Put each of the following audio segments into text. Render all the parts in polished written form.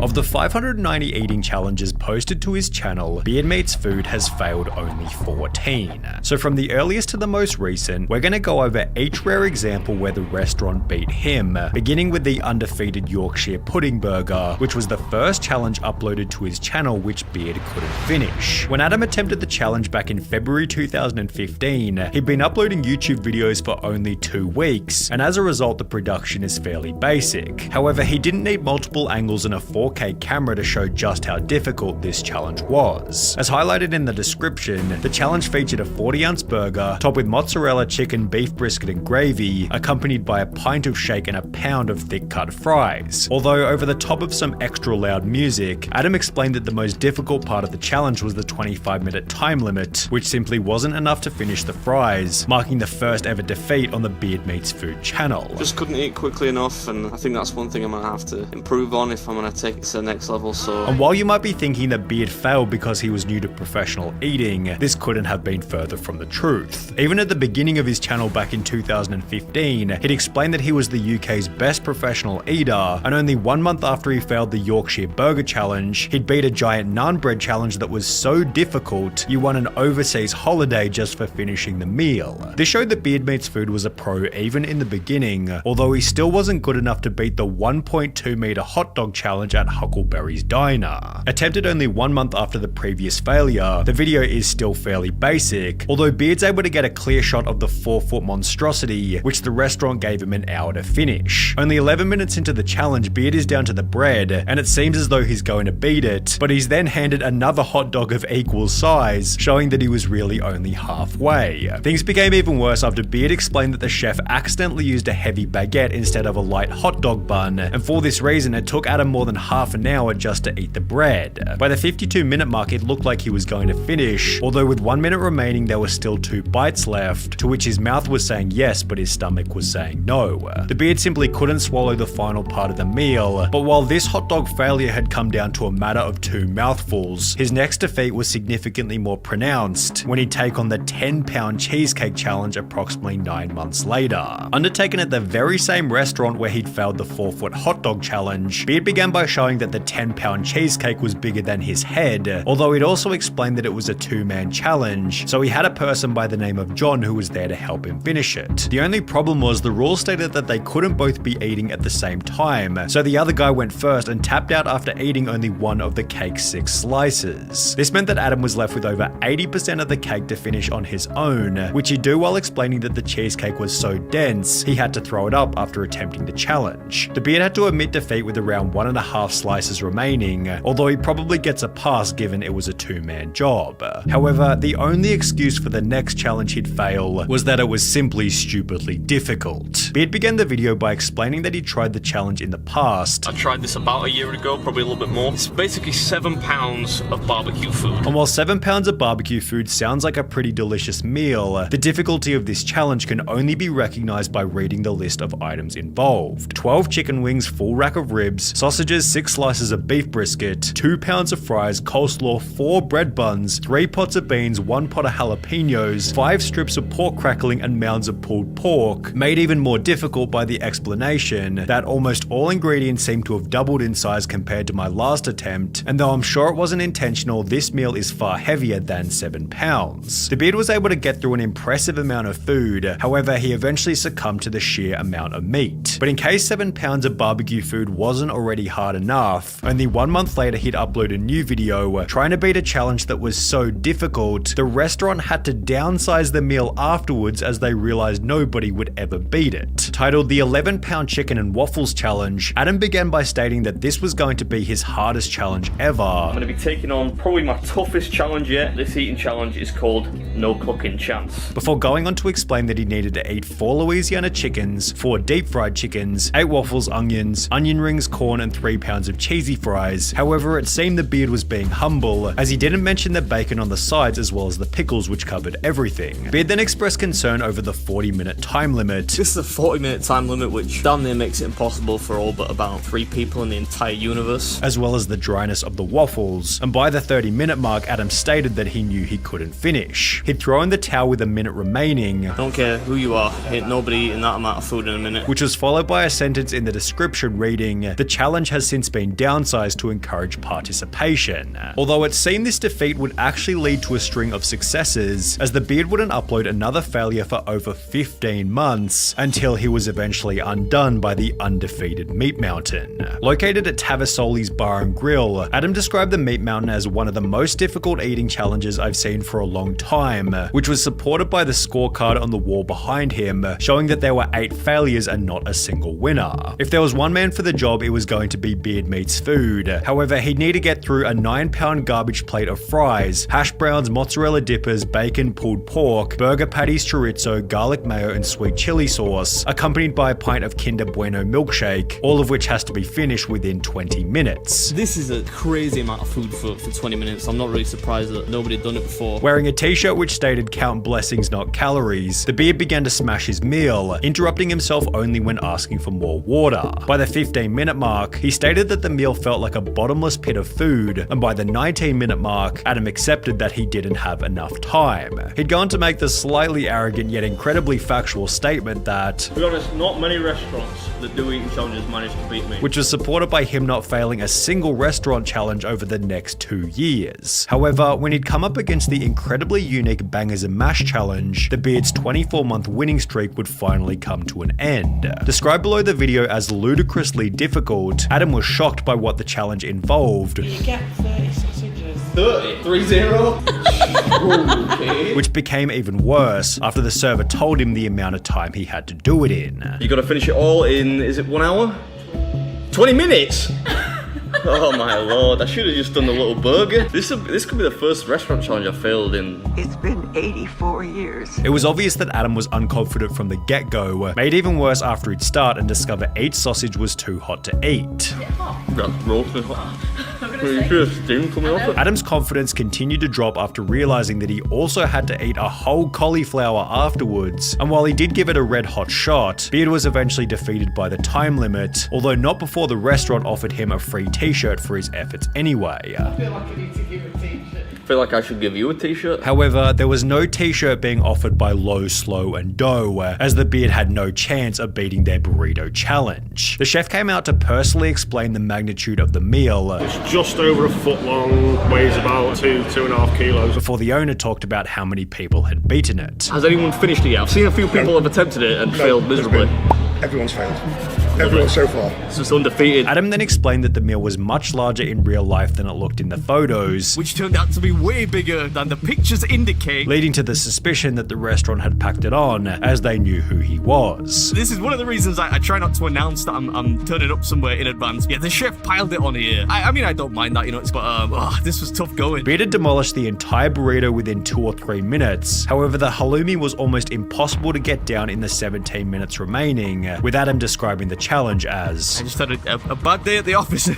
Of the 590 eating challenges posted to his channel, Beardmeat's food has failed only 14. So from the earliest to the most recent, we're going to go over each rare example where the restaurant beat him, beginning with the undefeated Yorkshire pudding burger, which was the first challenge uploaded to his channel which Beard couldn't finish. When Adam attempted the challenge back in February 2015, he'd been uploading YouTube videos for only 2 weeks, and as a result the production is fairly basic. However, he didn't need multiple angles and a 4K camera to show just how difficult this challenge was. As highlighted in the description, the challenge featured a 40-ounce burger topped with mozzarella chicken, beef brisket and gravy, accompanied by a pint of shake and a pound of thick cut fries. Although over the top of some extra loud music, Adam explained that the most difficult part of the challenge was the 25-minute time limit, which simply wasn't enough to finish the fries, marking the first ever defeat on the Beardmeat's food channel. Just couldn't eat quickly enough, and I think that's one thing I'm gonna have to improve on if I'm gonna take it to the next level. And while you might be thinking that Beard failed because he was new to professional eating, this couldn't have been further from the truth. Even at the beginning of his channel back in 2015, he'd explained that he was the UK's best professional eater, and only 1 month after he failed the Yorkshire Burger Challenge, he'd beat a giant naan bread challenge that was so difficult you won an overseas holiday just for finishing the meal. This showed that Beardmeat's food was a pro even in the beginning, although he still wasn't good enough to beat the 1.2 meter hot dog challenge at Huckleberry's Diner. Attempted only 1 month after the previous failure, the video is still fairly basic, although Beard's able to get a clear shot of the 4-foot monstrosity, which the restaurant gave him an hour to finish. Only 11 minutes into the challenge, Beard is down to the bread, and it seems as though he's going to beat it, but he's then handed another hot dog of equal size, showing that he was really only halfway. Things became even worse after Beard explained that the chef accidentally used a heavy baguette instead of a light hot dog bun, and for this reason it took Adam more than half an hour just to eat the bread. By the 52-minute mark it looked like he was going to finish, although with 1 minute remaining there were still 2 bites left, to which his mouth was saying yes but his stomach was saying no. The Beard simply couldn't swallow the final part of the meal, but while this hot dog failure had come down to a matter of 2 mouthfuls, his next defeat was significantly more pronounced when he'd take on the 10-pound cheesecake challenge approximately 9 months later. Undertaken at the very same restaurant where he'd failed the 4-foot hot dog challenge, Beard began by showing that the 10-pound cheesecake was bigger than his head, although he'd also explained that it was a 2-man challenge, so he had a person by the name of John who was there to help him finish it. The only problem was the rules stated that they couldn't both be eating at the same time, so the other guy went first and tapped out after eating only one of the cake's 6 slices. This meant that Adam was left with over 80% of the cake to finish on his own, which he'd do while explaining that the cheesecake was so dense he had to throw it up after attempting the challenge. The Beard had to admit defeat with around 1.5 slices remaining, although he probably gets a pass given it was a 2-man job. However, the only excuse for the next challenge he'd fail was that it was simply stupidly difficult. Beard began the video by explaining that he tried the challenge in the past. I tried this about a year ago, probably a little bit more. It's basically 7 pounds of barbecue food. And while 7 pounds of barbecue food sounds like a pretty delicious meal, the difficulty of this challenge can only be recognized by reading the list of items involved. 12 chicken wings, full rack of ribs, sausages, 6 slices of beef brisket, 2 pounds of fries, coleslaw, 4 bread buns, 3 pots of beans, 1 pot of jalapenos, 5 strips of pork crackling and mounds of pulled pork, made even more difficult by the explanation that almost all ingredients seem to have doubled in size compared to my last attempt, and though I'm sure it wasn't intentional, this meal is far heavier than 7 pounds. The Beard was able to get through an impressive amount of food, however he eventually succumbed to the sheer amount of meat. But in case 7 pounds of barbecue food wasn't already hard enough, only 1 month later he'd upload a new video trying to beat a challenge that was so difficult, the restaurant had to downsize the meal afterwards as they realized nobody would ever beat it. Titled the 11-pound chicken and waffles challenge, Adam began by stating that this was going to be his hardest challenge ever. I'm going to be taking on probably my toughest challenge yet. This eating challenge is called No Cooking Chance. Before going on to explain that he needed to eat 4 Louisiana chickens, 4 deep fried chickens, 8 waffles, onions, onion rings, corn and 3 pounds of cheesy fries. However, it seemed the Beard was being humble as he didn't mention the bacon on the sides as well as the pickles which covered everything. Beard then expressed concern over the 40-minute time limit. This is a 40-minute time limit which damn near makes it impossible for all but about 3 people in the entire universe. As well as the dryness of the waffles, and by the 30-minute mark Adam stated that he knew he couldn't finish. He'd throw in the towel with a minute remaining. Don't care who you are, ain't nobody eating that amount of food in a minute. Which was followed by a sentence in the description reading, "The challenge has since been downsized to encourage participation. Although it seemed this defeat would actually lead to a string of successes, as the Beard wouldn't upload another failure for over 15 months until he was eventually undone by the undefeated Meat Mountain. Located at Tavasoli's Bar and Grill, Adam described the Meat Mountain as one of the most difficult eating challenges I've seen for a long time, which was supported by the scorecard on the wall behind him, showing that there were 8 failures and not a single winner. If there was one man for the job, it was going to be Beard Meat's food. However, he'd need to get through a 9-pound garbage plate of fries, hash browns, mozzarella dippers, bacon, pulled pork, burger patties, chorizo, garlic mayo, and sweet chili sauce, accompanied by a pint of Kinder Bueno milkshake, all of which has to be finished within 20 minutes. This is a crazy amount of food for 20 minutes. I'm not really surprised that nobody had done it before. Wearing a t-shirt which stated "Count blessings, not calories," the Beard began to smash his meal, interrupting himself only when asking for more water. By the 15-minute mark, he stated that the meal felt like a bottomless pit of food, and by the 19-minute mark, Adam accepted that he didn't have enough time. He'd gone to make the slightly arrogant yet incredibly factual statement that, To be honest, not many restaurants that do eating challenges manage to beat me. which was supported by him not failing a single restaurant challenge over the next 2 years. However, when he'd come up against the incredibly unique Bangers and Mash challenge, the Beard's 24-month winning streak would finally come to an end. Described below the video as ludicrously difficult, Adam was shocked by what the challenge involved, You get 30 sausages. 30? 3-0? Okay. which became even worse after the server told him the amount of time he had to do it in. You gotta finish it all in, is it 1 hour? 20 minutes? Oh my lord, I should have just done the little burger. This could be the first restaurant challenge I failed in. It's been 84 years. It was obvious that Adam was unconfident from the get-go, made even worse after he'd start and discover each sausage was too hot to eat. Roasting hot. You should have steam coming off it. Adam's confidence continued to drop after realizing that he also had to eat a whole cauliflower afterwards, and while he did give it a red-hot shot, Beard was eventually defeated by the time limit, although not before the restaurant offered him a free t-shirt for his efforts anyway. I feel like I need to give a t-shirt. I feel like I should give you a t-shirt. However, there was no t-shirt being offered by Low, Slow, and Dough, as the Beard had no chance of beating their burrito challenge. The chef came out to personally explain the magnitude of the meal, It's just over a foot long, weighs about 2.5 kilos. before the owner talked about how many people had beaten it. Has anyone finished it yet? I've seen a few people have attempted it and failed miserably. Everyone's failed. Everyone so far. It's just undefeated. Adam then explained that the meal was much larger in real life than it looked in the photos, Which turned out to be way bigger than the pictures indicate. leading to the suspicion that the restaurant had packed it on, as they knew who he was. This is one of the reasons I try not to announce that I'm turning up somewhere in advance. Yeah, the chef piled it on here. I mean, I don't mind that, you know, but this was tough going. Beard had demolished the entire burrito within 2 or 3 minutes. However, the halloumi was almost impossible to get down in the 17 minutes remaining, with Adam describing the challenge as, I just had a bad day at the office.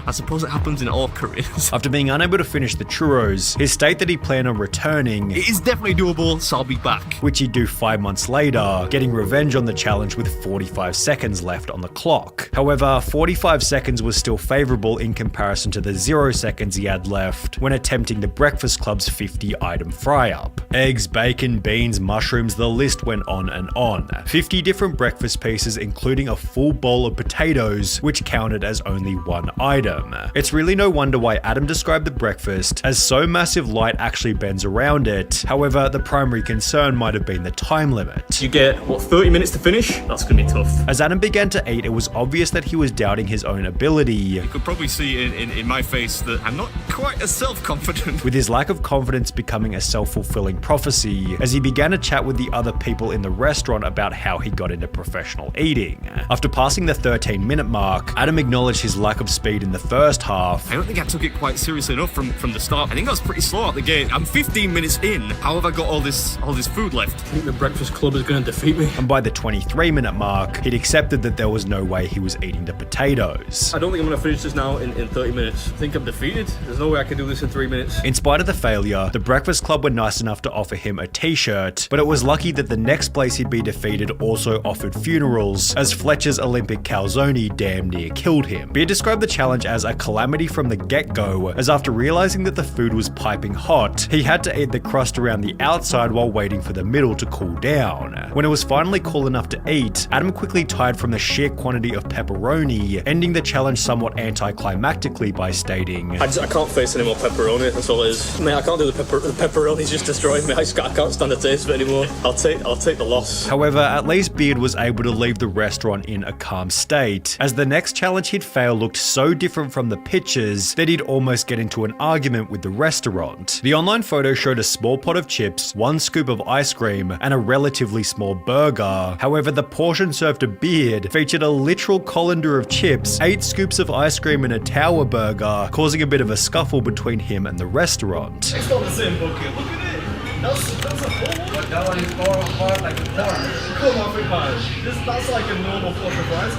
I suppose it happens in all careers. after being unable to finish the churros, he stated that he planned on returning, It is definitely doable, so I'll be back. which he'd do 5 months later, getting revenge on the challenge with 45 seconds left on the clock. However, 45 seconds was still favorable in comparison to the 0 seconds he had left when attempting the Breakfast Club's 50-item fry-up. Eggs, bacon, beans, mushrooms, the list went on and on. 50 different breakfast pieces, including a full bowl of potatoes, which counted as only one item. It's really no wonder why Adam described the breakfast as so massive light actually bends around it. However, the primary concern might have been the time limit. You get, 30 minutes to finish? That's gonna be tough. As Adam began to eat, it was obvious that he was doubting his own ability, You could probably see in my face that I'm not quite as self-confident. with his lack of confidence becoming a self-fulfilling prophecy as he began to chat with the other people in the restaurant about how he got into professional eating. After passing the 13-minute mark, Adam acknowledged his lack of speed in the first half, I don't think I took it quite seriously enough from the start. I think I was pretty slow at the gate. I'm 15 minutes in. How have I got all this food left? I think the Breakfast Club is gonna defeat me. and by the 23-minute mark, he'd accepted that there was no way he was eating the potatoes. I don't think I'm gonna finish this now in 30 minutes. I think I'm defeated. There's no way I can do this in 3 minutes. In spite of the failure, the Breakfast Club were nice enough to offer him a t-shirt, but it was lucky that the next place he'd be defeated also offered funerals, as Fletcher's Olympic calzone damn near killed him. Beard described the challenge as a calamity from the get-go, as after realizing that the food was piping hot, he had to eat the crust around the outside while waiting for the middle to cool down. When it was finally cool enough to eat, Adam quickly tired from the sheer quantity of pepperoni, ending the challenge somewhat anticlimactically by stating, I can't face any more pepperoni, that's all it is. Mate, I can't do the pepperoni's just destroyed me. I can't stand the taste of it anymore. I'll take the loss. However, at least Beard was able to leave the restaurant in a calm state, as the next challenge he'd fail looked so different from the pictures that he'd almost get into an argument with the restaurant. The online photo showed a small pot of chips, 1 scoop of ice cream, and a relatively small burger. However, the portion served to Beard featured a literal colander of chips, 8 scoops of ice cream, and a tower burger, causing a bit of a scuffle between him and the restaurant. It's not the same bucket, look at it! That's a full one. But that one is more hard like a porn. Come on, big man. That's like a normal flush of rice.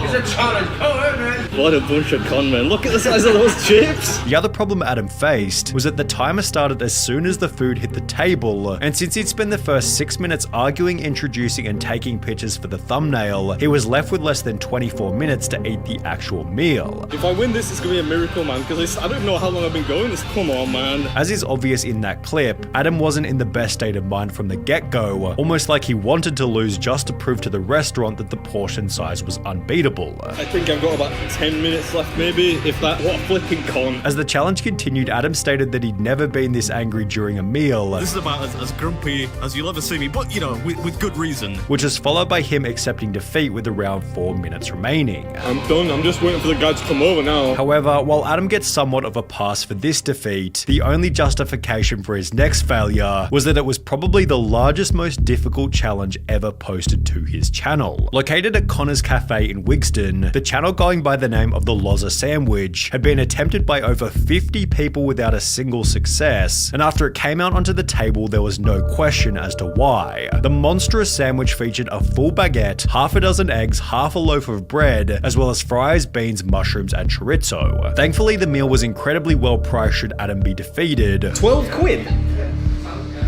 It's a challenge. Come on, man. What a bunch of con men. Look at the size of those chips. The other problem Adam faced was that the timer started as soon as the food hit the table, and since he'd spent the first 6 minutes arguing, introducing, and taking pictures for the thumbnail, he was left with less than 24 minutes to eat the actual meal. If I win this, it's gonna be a miracle, man, because I don't even know how long I've been going this. Come on, man. As is obvious in that clip, Adam wasn't in the best state of mind from the get-go, almost like he wanted to lose just to prove to the restaurant that the portion size was unbeatable. I think I've got about 10 minutes left, maybe, if that. What a flipping con. As the challenge continued, Adam stated that he'd never been this angry during a meal. This is about as grumpy as you'll ever see me, but you know, with good reason. Which was followed by him accepting defeat with around 4 minutes remaining. I'm done. I'm just waiting for the guy to come over now. However, while Adam gets somewhat of a pass for this defeat, the only justification for his next failure was that it was probably the largest, most difficult challenge ever posted to his channel. Located at Connor's Cafe in Wigston, the channel going by the name of the Loza Sandwich had been attempted by over 50 people without a single success, and after it came out onto the table, there was no question as to why. The monstrous sandwich featured a full baguette, half a dozen eggs, half a loaf of bread, as well as fries, beans, mushrooms, and chorizo. Thankfully, the meal was incredibly well priced should Adam be defeated. 12 quid?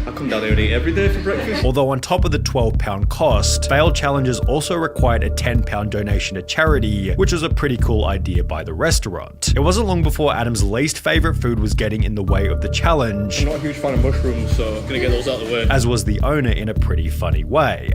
I come down here and eat every day for breakfast. Although on top of the £12 cost, failed challenges also required a £10 donation to charity, which was a pretty cool idea by the restaurant. It wasn't long before Adam's least favourite food was getting in the way of the challenge. I'm not a huge fan of mushrooms, so I'm gonna get those out of the way. As was the owner in a pretty funny way.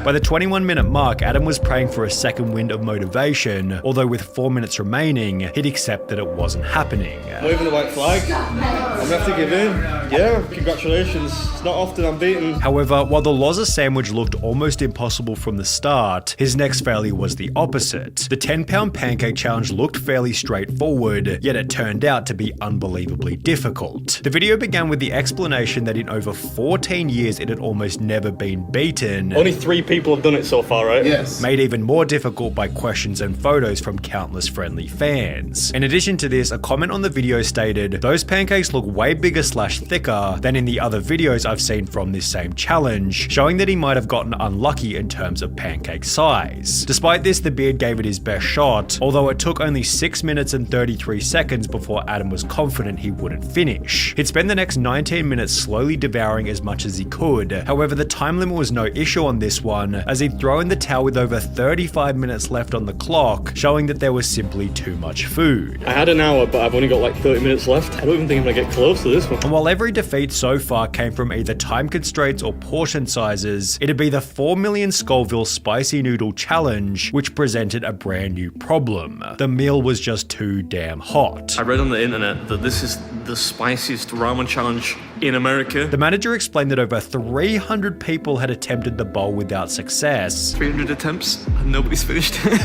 By the 21-minute mark, Adam was praying for a second wind of motivation, although with 4 minutes remaining, he'd accept that it wasn't happening. Waving the white flag. I'm gonna have to give in. Yeah, congratulations. It's not often I'm beaten. However, while the Loza sandwich looked almost impossible from the start, his next failure was the opposite. The 10-pound pancake challenge looked fairly straightforward, yet it turned out to be unbelievably difficult. The video began with the explanation that in over 14 years it had almost never been beaten. Only 3 people have done it so far, right? Yes. Made even more difficult by questions and photos from countless friendly fans. In addition to this, a comment on the video stated, "Those pancakes look way bigger / thicker than in the other videos I've seen from this same challenge," showing that he might have gotten unlucky in terms of pancake size. Despite this, the Beard gave it his best shot, although it took only 6 minutes and 33 seconds before Adam was confident he wouldn't finish. He'd spend the next 19 minutes slowly devouring as much as he could. However, the time limit was no issue on this one, as he'd throw in the towel with over 35 minutes left on the clock, showing that there was simply too much food. I had an hour, but I've only got like 30 minutes left. I don't even think I'm gonna get close to this one. And while every defeat so far came from either time constraints or portion sizes, it'd be the 4 million Scoville Spicy Noodle Challenge, which presented a brand new problem. The meal was just too damn hot. I read on the internet that this is the spiciest ramen challenge in America. The manager explained that over 300 people had attempted the bowl without success. 300 attempts and nobody's finished it.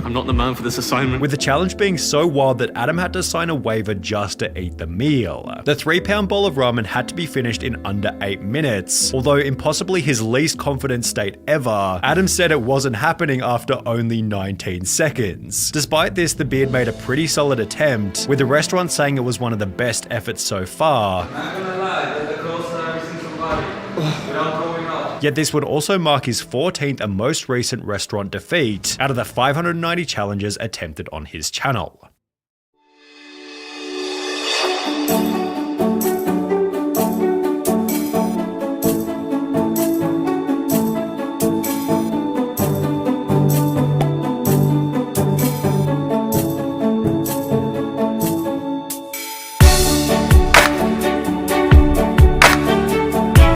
I'm not the man for this assignment. With the challenge being so wild that Adam had to sign a waiver just to eat the meal. The 3-pound bowl of ramen had to be finished in under 8 minutes. Although in possibly his least confident state ever, Adam said it wasn't happening after only 19 seconds. Despite this, the Beard made a pretty solid attempt, with the restaurant saying it was one of the best efforts so far. Yet this would also mark his 14th and most recent restaurant defeat out of the 590 challenges attempted on his channel.